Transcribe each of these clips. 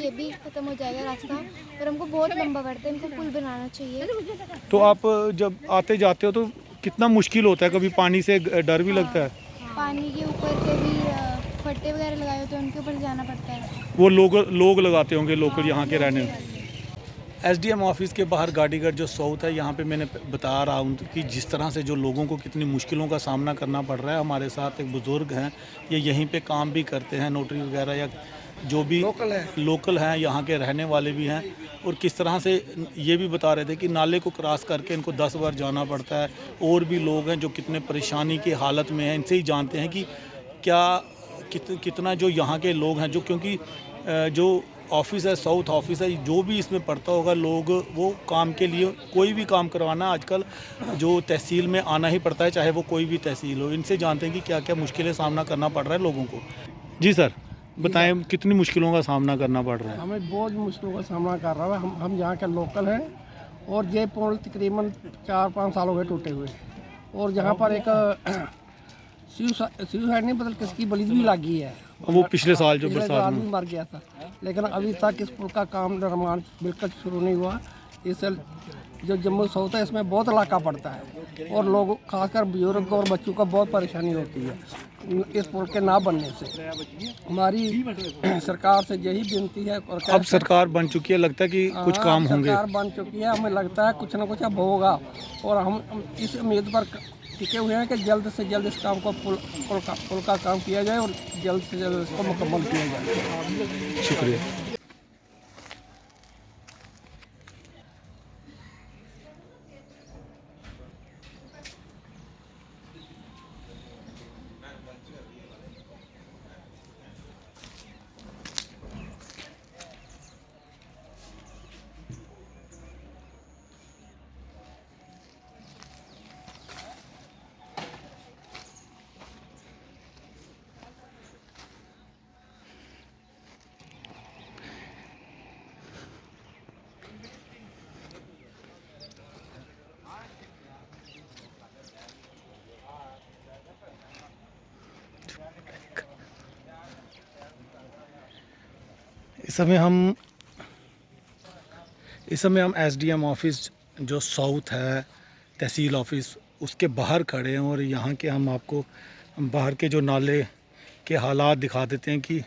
ये भी ख़त्म हो जाएगा रास्ता, और हमको बहुत लंबा पड़ता है, इनको पुल बनाना चाहिए। तो आप जब आते जाते हो तो कितना मुश्किल होता है, कभी पानी से डर भी लगता है? पानी के ऊपर के भी फट्टे वगैरह लगाए होते हैं, उनके ऊपर जाना पड़ता है। वो लोग लगाते होंगे, लोकल यहाँ के लोग रहने। लगाते हैं। एसडीएम ऑफिस के बाहर गाड़ीगढ़ जो साउथ है, यहाँ पे मैंने बता रहा हूँ कि जिस तरह से जो लोगों को कितनी मुश्किलों का सामना करना पड़ रहा है। हमारे साथ एक बुज़ुर्ग हैं, ये यहीं पे काम भी करते हैं, नोटरी वगैरह या जो भी लोकल हैं, यहाँ के रहने वाले भी हैं, और किस तरह से ये भी बता रहे थे कि नाले को क्रॉस करके इनको 10 बार जाना पड़ता है। और भी लोग हैं जो कितने परेशानी की हालत में हैं, इनसे ही जानते हैं कि क्या कितना जो यहाँ के लोग हैं, जो क्योंकि जो ऑफिस है, साउथ ऑफिस है, जो भी इसमें पड़ता होगा लोग, वो काम के लिए कोई भी काम करवाना आजकल जो तहसील में आना ही पड़ता है, चाहे वो कोई भी तहसील हो। इनसे जानते हैं कि क्या क्या मुश्किलें सामना करना पड़ रहा है लोगों को। जी सर, बताएं कितनी मुश्किलों का सामना करना पड़ रहा है? हमें बहुत मुश्किलों का सामना कर रहा है। हम यहाँ के लोकल हैं, और ये पुल तकरीबन 4-5 साल हो गए टूटे हुए, और यहाँ पर एक सुसाइड नहीं बदल किसकी बलि भी लगी है। वो पिछले साल जो पिछले बरसात साल में भी मर गया था, लेकिन अभी तक इस पुल का काम निर्माण बिल्कुल शुरू नहीं हुआ। इससे जो जम्मू साउथ है, इसमें बहुत इलाका पड़ता है, और लोग खासकर बुजुर्ग और बच्चों को बहुत परेशानी होती है इस पुल के ना बनने से। हमारी सरकार से यही विनती है। और अब सरकार बन चुकी है, लगता है कि कुछ काम होंगे। सरकार बन चुकी है, हमें लगता है कुछ ना कुछ अब होगा, और हम इस उम्मीद पर टिके हुए हैं कि जल्द से जल्द इस काम को पुल का काम किया जाए, और जल्द से जल्द इसको मुकम्मल किया जाए। शुक्रिया। इस समय हम एसडीएम ऑफिस जो साउथ है, तहसील ऑफिस, उसके बाहर खड़े हैं, और यहाँ के हम आपको बाहर के जो नाले के हालात दिखा देते हैं कि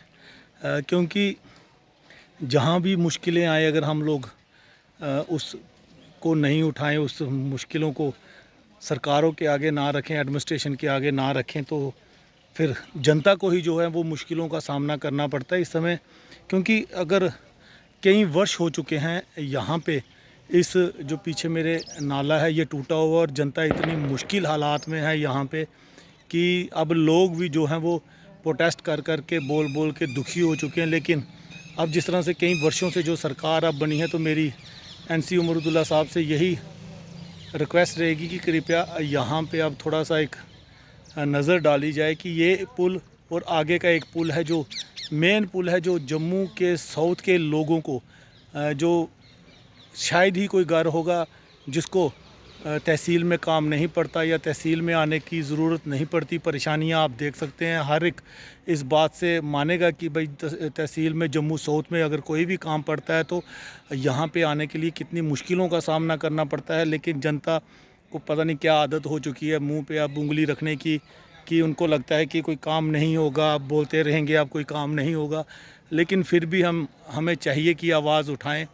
क्योंकि जहाँ भी मुश्किलें आए, अगर हम लोग उसको नहीं उठाएं, उस मुश्किलों को सरकारों के आगे ना रखें, एडमिनिस्ट्रेशन के आगे ना रखें, तो फिर जनता को ही जो है वो मुश्किलों का सामना करना पड़ता है इस समय। क्योंकि अगर कई वर्ष हो चुके हैं यहाँ पे, इस जो पीछे मेरे नाला है ये टूटा हुआ, और जनता इतनी मुश्किल हालात में है यहाँ पे कि अब लोग भी जो हैं वो प्रोटेस्ट कर कर के बोल के दुखी हो चुके हैं। लेकिन अब जिस तरह से कई वर्षों से जो सरकार अब बनी है, तो मेरी एनसी उमरुद्दुल्ला साहब से यही रिक्वेस्ट रहेगी कि कृपया यहाँ पे अब थोड़ा सा एक नज़र डाली जाए कि ये पुल और आगे का एक पुल है, जो मेन पुल है, जो जम्मू के साउथ के लोगों को, जो शायद ही कोई घर होगा जिसको तहसील में काम नहीं पड़ता या तहसील में आने की ज़रूरत नहीं पड़ती। परेशानियां आप देख सकते हैं, हर एक इस बात से मानेगा कि भाई तहसील में, जम्मू साउथ में अगर कोई भी काम पड़ता है तो यहाँ पे आने के लिए कितनी मुश्किलों का सामना करना पड़ता है। लेकिन जनता को पता नहीं क्या आदत हो चुकी है मुंह पे अब उंगली रखने की, कि उनको लगता है कि कोई काम नहीं होगा, आप बोलते रहेंगे आप, कोई काम नहीं होगा। लेकिन फिर भी हमें चाहिए कि आवाज़ उठाएं,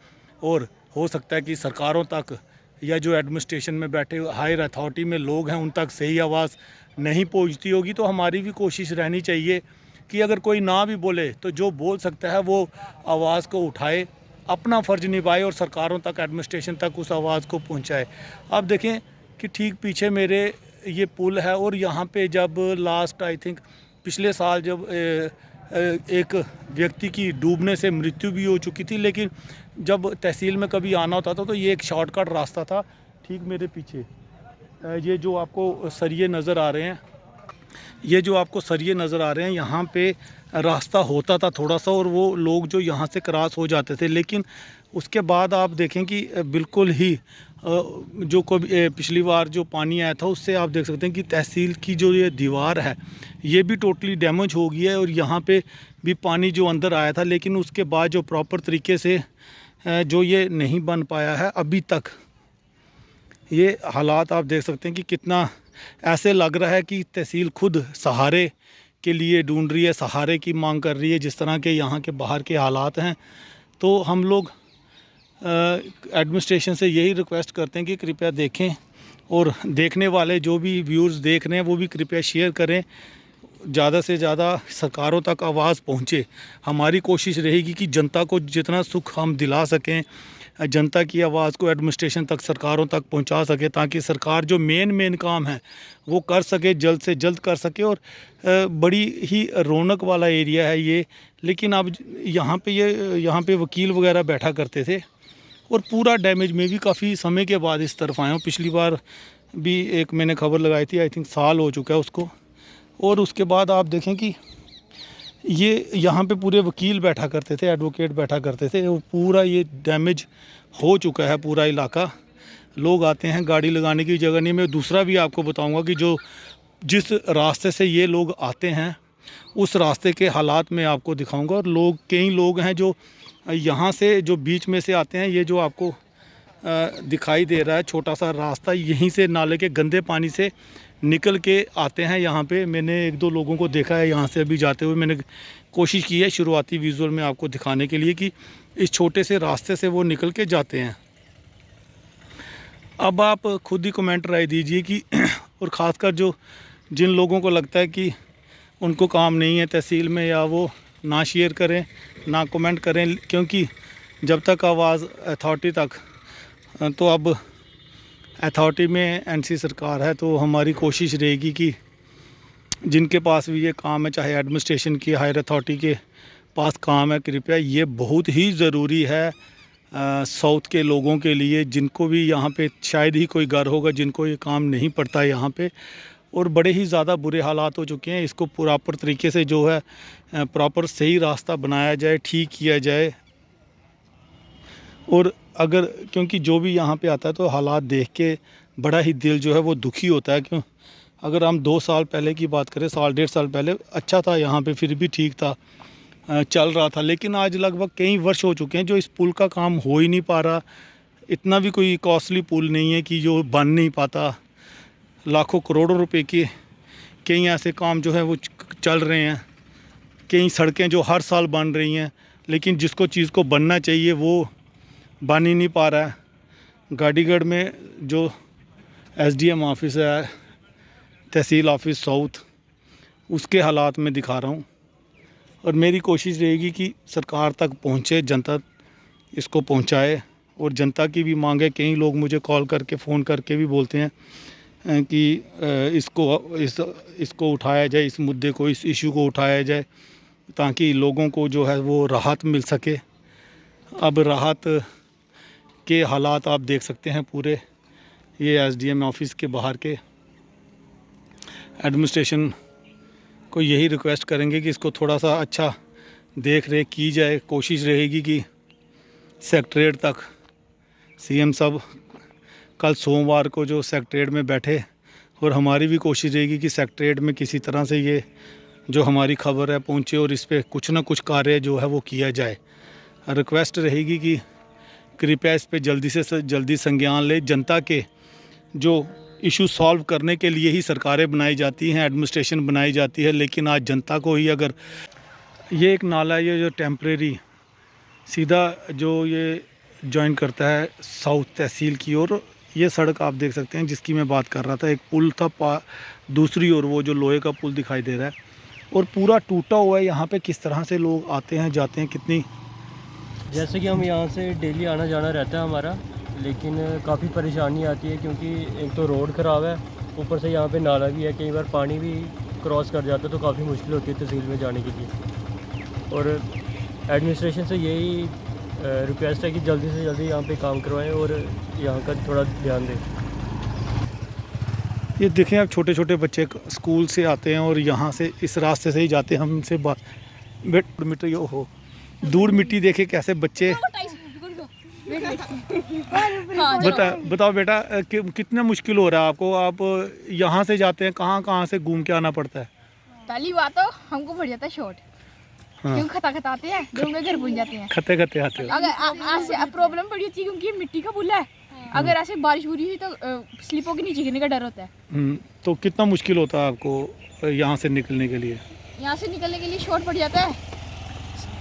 और हो सकता है कि सरकारों तक या जो एडमिनिस्ट्रेशन में बैठे हायर अथॉरिटी में लोग हैं उन तक सही आवाज़ नहीं पहुंचती होगी। तो हमारी भी कोशिश रहनी चाहिए कि अगर कोई ना भी बोले तो जो बोल सकता है वो आवाज़ को उठाए, अपना फ़र्ज़ निभाए, और सरकारों तक, एडमिनिस्ट्रेशन तक उस आवाज़ को पहुँचाए। आप देखें कि ठीक पीछे मेरे ये पुल है, और यहाँ पे जब लास्ट आई थिंक पिछले साल जब एक व्यक्ति की डूबने से मृत्यु भी हो चुकी थी, लेकिन जब तहसील में कभी आना होता था तो ये एक शॉर्टकट रास्ता था। ठीक मेरे पीछे ये जो आपको सरिये नज़र आ रहे हैं, ये जो आपको सरिये नज़र आ रहे हैं, यहाँ पे रास्ता होता था थोड़ा सा, और वो लोग जो यहाँ से क्रॉस हो जाते थे। लेकिन उसके बाद आप देखें कि बिल्कुल ही जो कभी पिछली बार जो पानी आया था उससे आप देख सकते हैं कि तहसील की जो ये दीवार है ये भी टोटली डैमेज हो गई है, और यहाँ पे भी पानी जो अंदर आया था, लेकिन उसके बाद जो प्रॉपर तरीके से जो ये नहीं बन पाया है अभी तक। ये हालात आप देख सकते हैं कि कितना ऐसे लग रहा है कि तहसील खुद सहारे के लिए ढूंढ रही है, सहारे की मांग कर रही है, जिस तरह के यहाँ के बाहर के हालात हैं। तो हम लोग एडमिनिस्ट्रेशन से यही रिक्वेस्ट करते हैं कि कृपया देखें, और देखने वाले जो भी व्यूअर्स देख रहे हैं वो भी कृपया शेयर करें, ज़्यादा से ज़्यादा सरकारों तक आवाज़ पहुँचे। हमारी कोशिश रहेगी कि जनता को जितना सुख हम दिला सकें, जनता की आवाज़ को एडमिनिस्ट्रेशन तक, सरकारों तक पहुंचा सके, ताकि सरकार जो मेन काम है वो कर सके, जल्द से जल्द कर सके। और बड़ी ही रौनक वाला एरिया है ये, लेकिन अब यहाँ पे वकील वगैरह बैठा करते थे, और पूरा डैमेज में भी काफ़ी समय के बाद इस तरफ आया हूँ। पिछली बार भी एक मैंने खबर लगाई थी, आई थिंक साल हो चुका है उसको। और उसके बाद आप देखें कि ये यहाँ पे पूरे वकील बैठा करते थे, एडवोकेट बैठा करते थे, वो पूरा ये डैमेज हो चुका है पूरा इलाका। लोग आते हैं, गाड़ी लगाने की जगह नहीं। मैं दूसरा भी आपको बताऊंगा कि जिस रास्ते से ये लोग आते हैं उस रास्ते के हालात में आपको दिखाऊंगा। और कई लोग हैं जो यहाँ से जो बीच में से आते हैं, ये जो आपको दिखाई दे रहा है छोटा सा रास्ता, यहीं से नाले के गंदे पानी से निकल के आते हैं यहाँ पे। मैंने एक दो लोगों को देखा है यहाँ से अभी जाते हुए। मैंने कोशिश की है शुरुआती विजुअल में आपको दिखाने के लिए कि इस छोटे से रास्ते से वो निकल के जाते हैं। अब आप खुद ही कमेंट राय दीजिए कि और ख़ासकर जिन लोगों को लगता है कि उनको काम नहीं है तहसील में, या वो ना शेयर करें ना कमेंट करें, क्योंकि जब तक आवाज़ अथॉरिटी तक, तो अब अथॉरिटी में एनसी सरकार है, तो हमारी कोशिश रहेगी कि जिनके पास भी ये काम है, चाहे एडमिनिस्ट्रेशन की, हायर अथॉरिटी के पास काम है, कृपया ये बहुत ही ज़रूरी है साउथ के लोगों के लिए, जिनको भी यहाँ पे शायद ही कोई घर होगा जिनको ये काम नहीं पड़ता यहाँ पे। और बड़े ही ज़्यादा बुरे हालात हो चुके हैं। इसको प्रॉपर तरीके से जो है प्रॉपर सही रास्ता बनाया जाए, ठीक किया जाए। और अगर, क्योंकि जो भी यहाँ पे आता है तो हालात देख के बड़ा ही दिल जो है वो दुखी होता है। क्यों, अगर हम 2 साल पहले की बात करें, साल 1.5 साल पहले अच्छा था यहाँ पे, फिर भी ठीक था, चल रहा था। लेकिन आज लगभग कई वर्ष हो चुके हैं जो इस पुल का काम हो ही नहीं पा रहा। इतना भी कोई कॉस्टली पुल नहीं है कि जो बन नहीं पाता। लाखों करोड़ों रुपए के कई ऐसे काम जो है वो चल रहे हैं, कई सड़कें जो हर साल बन रही हैं, लेकिन जिसको चीज़ को बनना चाहिए वो बन ही नहीं पा रहा है। गाड़ीगढ़ में जो एसडीएम ऑफिस है, तहसील ऑफिस साउथ, उसके हालात में दिखा रहा हूँ। और मेरी कोशिश रहेगी कि सरकार तक पहुँचे, जनता इसको पहुँचाए। और जनता की भी मांग है, कई लोग मुझे कॉल करके, फ़ोन करके भी बोलते हैं कि इसको उठाया जाए, इस मुद्दे को, इस इशू को उठाया जाए, ताकि लोगों को जो है वो राहत मिल सके। अब राहत के हालात आप देख सकते हैं पूरे। ये एसडीएम ऑफिस के बाहर के। एडमिनिस्ट्रेशन को यही रिक्वेस्ट करेंगे कि इसको थोड़ा सा अच्छा देख रेख की जाए। कोशिश रहेगी कि सेक्रेटरीट तक सीएम साहब कल सोमवार को जो सेक्रेटरीट में बैठे, और हमारी भी कोशिश रहेगी कि सेक्रेटरीट में किसी तरह से ये जो हमारी खबर है पहुंचे, और इस पर कुछ ना कुछ कार्य जो है वो किया जाए। रिक्वेस्ट रहेगी कि कृपया इस पर जल्दी से जल्दी संज्ञान ले। जनता के जो इशू सॉल्व करने के लिए ही सरकारें बनाई जाती हैं, एडमिनिस्ट्रेशन बनाई जाती है, लेकिन आज जनता को ही अगर ये एक नाला है, ये जो टेम्परेरी सीधा जो ये जॉइन करता है साउथ तहसील की ओर, ये सड़क आप देख सकते हैं जिसकी मैं बात कर रहा था। एक पुल था दूसरी ओर, वो जो लोहे का पुल दिखाई दे रहा है, और पूरा टूटा हुआ है। यहाँ पे किस तरह से लोग आते हैं जाते हैं, कितनी, जैसे कि हम यहाँ से डेली आना जाना रहता है हमारा, लेकिन काफ़ी परेशानी आती है क्योंकि एक तो रोड ख़राब है, ऊपर से यहाँ पे नाला भी है, कई बार पानी भी क्रॉस कर जाता है, तो काफ़ी मुश्किल होती है तहसील में जाने के लिए। और एडमिनिस्ट्रेशन से यही रिक्वेस्ट है कि जल्दी से जल्दी यहाँ पे काम करवाएं और यहाँ का थोड़ा ध्यान दें। ये देखें आप, छोटे छोटे बच्चे स्कूल से आते हैं और यहाँ से इस रास्ते से ही जाते हैं। हमसे मिट्टी, ओहो, दूर मिट्टी देखे कैसे बच्चे बताओ बेटा, कितना मुश्किल हो रहा है आपको? आप यहाँ से जाते हैं, कहाँ कहाँ से घूम के आना पड़ता है? पहली बात तो हमको पड़ जाता है शॉर्ट, हाँ। क्योंकि खता खताते हैं, दो में घर पहुंच जाते हैं। खते खते आते हो? अगर ऐसे प्रॉब्लम पड़ी होती है क्योंकि ये मिट्टी का पुल है, अगर ऐसे बारिश बुरी हुई तो स्लिपों के नीचे गिरने का डर होता है। तो कितना मुश्किल होता है आपको यहाँ से निकलने के लिए? यहाँ से निकलने के लिए शॉर्ट पड़ जाता है।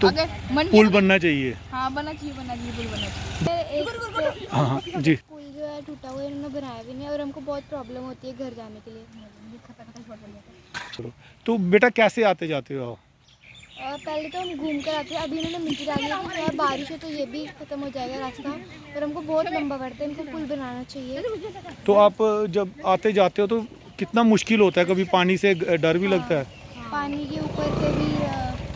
तो अगर मन पुल बनना चाहिए। हाँ बनना चाहिए पुल बनना चाहिए। हाँ हाँ जी। पुल जो है टूटा हुआ है, इन्होंने बनाया भी नहीं और हमको बहुत प्रॉब्लम होती है घर जाने के लिए। चलो, तो बेटा कैसे आते जाते हो आप? पहले तो हम घूम कर आते हैं, अभी इन्होंने मिट्टी डाली है कि यार बारिश हो तो ये भी ख़त्म हो जाएगा रास्ता, और हमको बहुत लंबा पड़ता है, इनको पुल बनाना चाहिए। तो आप जब आते जाते हो तो कितना मुश्किल होता है? कभी पानी से डर भी लगता है? पानी के ऊपर कभी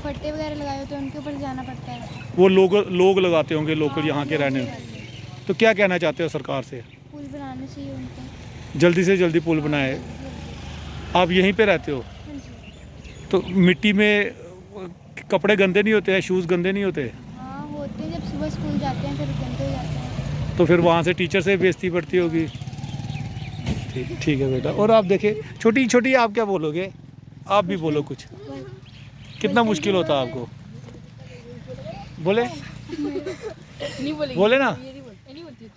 फट्टे वगैरह लगाए होते हैं, उनके ऊपर जाना पड़ता है। वो लोग लगाते होंगे लोकल यहाँ के रहने। तो क्या कहना चाहते हो सरकार से? पुल बनाना चाहिए उनको। जल्दी से जल्दी पुल बनाए। आप यहीं पे रहते हो? हाँ जी। तो मिट्टी में कपड़े गंदे नहीं होते हैं, शूज़ गंदे नहीं होते? हाँ होते हैं, जब सुबह स्कूल जाते हैं फिर गंदे हो जाते हैं। तो फिर वहाँ से टीचर से बेइज्जती पड़ती होगी। ठीक है बेटा। और आप देखिए, छोटी छोटी आप क्या बोलोगे? आप भी बोलो कुछ। कितना मुश्किल होता है आपको? बोले नहीं बोलेगी, बोले ना। ये नहीं बोलती।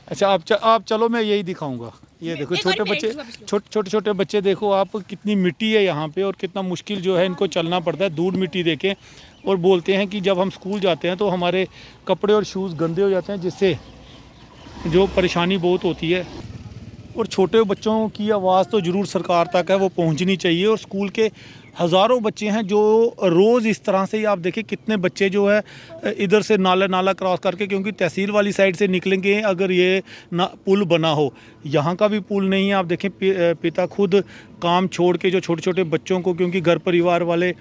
अच्छा आप चलो, मैं यही दिखाऊंगा। ये देखो छोटे बच्चे, छोटे बच्चे देखो आप, कितनी मिट्टी है यहाँ पे और कितना मुश्किल जो है इनको चलना पड़ता है। धूल मिट्टी देखें, और बोलते हैं कि जब हम स्कूल जाते हैं तो हमारे कपड़े और शूज़ गंदे हो जाते हैं, जिससे जो परेशानी बहुत होती है। और छोटे बच्चों की आवाज़ तो ज़रूर सरकार तक है, वो पहुँचनी चाहिए। और स्कूल के हज़ारों बच्चे हैं जो रोज़ इस तरह से ही, आप देखिए कितने बच्चे जो है इधर से नाला क्रॉस करके, क्योंकि तहसील वाली साइड से निकलेंगे अगर ये ना पुल बना हो। यहाँ का भी पुल नहीं है। आप देखें पिता खुद काम छोड़ के जो छोटे छोटे बच्चों को, क्योंकि घर परिवार वाले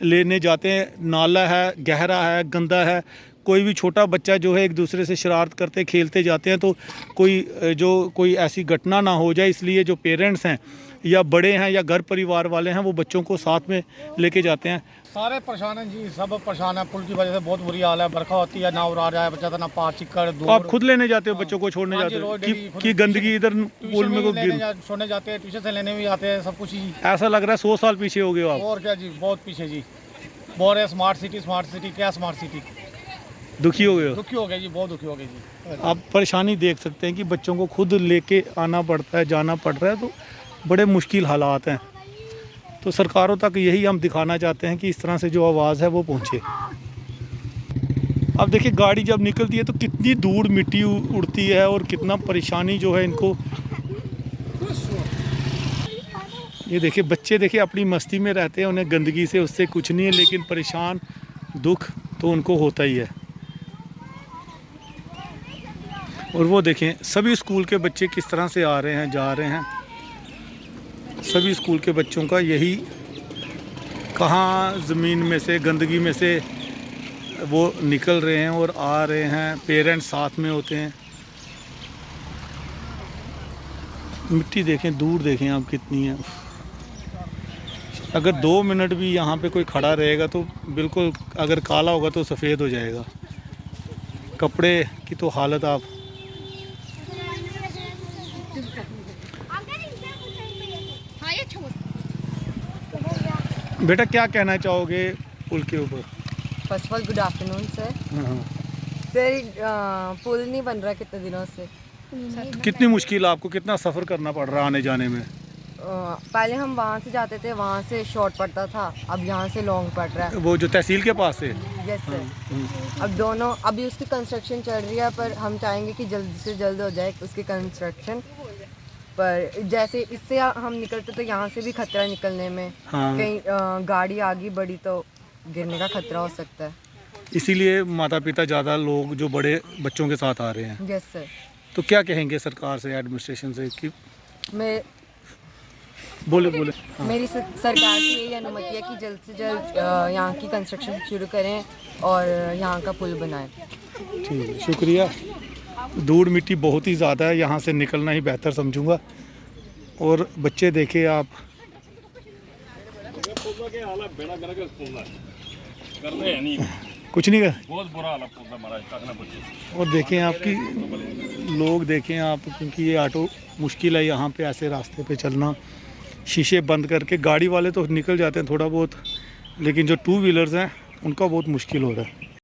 लेने जाते हैं, नाला है, गहरा है, गंदा है, कोई भी छोटा बच्चा जो है एक दूसरे से शरारत करते खेलते जाते हैं, तो कोई ऐसी घटना ना हो जाए, इसलिए जो पेरेंट्स हैं या बड़े हैं या घर परिवार वाले हैं वो बच्चों को साथ में लेके जाते हैं। सारे परेशान हैं जी, सब परेशान है। पुल की वजह से बहुत बुरी हाल है। बरखा होती है ना, उड़ा जाए बच्चा था ना, पार चिक्कड़ तो आप खुद लेने जाते हो बच्चों को, छोड़ने जाते हो कि गंदगी इधर पुल में को छोड़ने जाते हैं, ट्यूशन से लेने भी जाते हैं, सब कुछ ही। ऐसा लग रहा है 100 साल पीछे हो गए आप। और क्या जी, बहुत पीछे जी। बोल रहे स्मार्ट सिटी क्या स्मार्ट सिटी। दुखी हो गए हो? दुखी हो गए जी, बहुत दुखी हो गए जी। आप परेशानी देख सकते हैं कि बच्चों को खुद लेके आना पड़ता है, जाना पड़ रहा है, तो बड़े मुश्किल हालात हैं। तो सरकारों तक यही हम दिखाना चाहते हैं कि इस तरह से जो आवाज़ है वो पहुँचे। अब देखिए गाड़ी जब निकलती है तो कितनी धूल मिट्टी उड़ती है और कितना परेशानी जो है इनको। ये देखिए बच्चे देखिए अपनी मस्ती में रहते हैं, उन्हें गंदगी से उससे कुछ नहीं है, लेकिन परेशान दुख तो उनको होता ही है। और वो देखें सभी स्कूल के बच्चे किस तरह से आ रहे हैं, जा रहे हैं। सभी स्कूल के बच्चों का यही, कहाँ ज़मीन में से, गंदगी में से वो निकल रहे हैं और आ रहे हैं। पेरेंट्स साथ में होते हैं। मिट्टी देखें, दूर देखें आप कितनी है। अगर 2 मिनट भी यहाँ पे कोई खड़ा रहेगा तो बिल्कुल, अगर काला होगा तो सफ़ेद हो जाएगा। कपड़े की तो हालत आप बेटा क्या कहना चाहोगे पुल के ऊपर? First of all good afternoon sir. हाँ। सर पुल नहीं बन रहा कितने दिनों से। कितनी मुश्किल, आपको कितना सफ़र करना पड़ रहा है आने जाने में? पहले हम वहाँ से जाते थे, वहाँ से शॉर्ट पड़ता था, अब यहाँ से लॉन्ग पड़ रहा है। वो जो तहसील के पास से? Yes sir. अब दोनों, अभी उसकी कंस्ट्रक्शन चल रही है, पर हम चाहेंगे कि जल्द से जल्द हो जाए उसकी कंस्ट्रक्शन। पर जैसे इससे हम निकलते तो यहाँ से भी खतरा निकलने में। हाँ। कहीं गाड़ी आगे बढ़ी तो गिरने का खतरा हो सकता है। इसीलिए माता पिता ज़्यादा लोग जो बड़े बच्चों के साथ आ रहे हैं। Yes sir. तो क्या कहेंगे सरकार से, एडमिनिस्ट्रेशन से कि मैं बोले हाँ। मेरी सरकार की यही अनुमति है कि जल्द से जल्द यहाँ की कंस्ट्रक्शन शुरू करें और यहाँ का पुल बनाएं। ठीक है, शुक्रिया। धूल मिट्टी बहुत ही ज़्यादा है, यहाँ से निकलना ही बेहतर समझूंगा। और बच्चे देखे आप, कुछ नहीं कर। बहुत बुरा हाल है महाराज, काटना पड़ता। और देखें आपकी लोग देखें आप, क्योंकि ये ऑटो मुश्किल है यहाँ पे ऐसे रास्ते पे चलना, शीशे बंद करके। गाड़ी वाले तो निकल जाते हैं थोड़ा बहुत, लेकिन जो टू व्हीलर्स हैं उनका बहुत मुश्किल हो रहा है।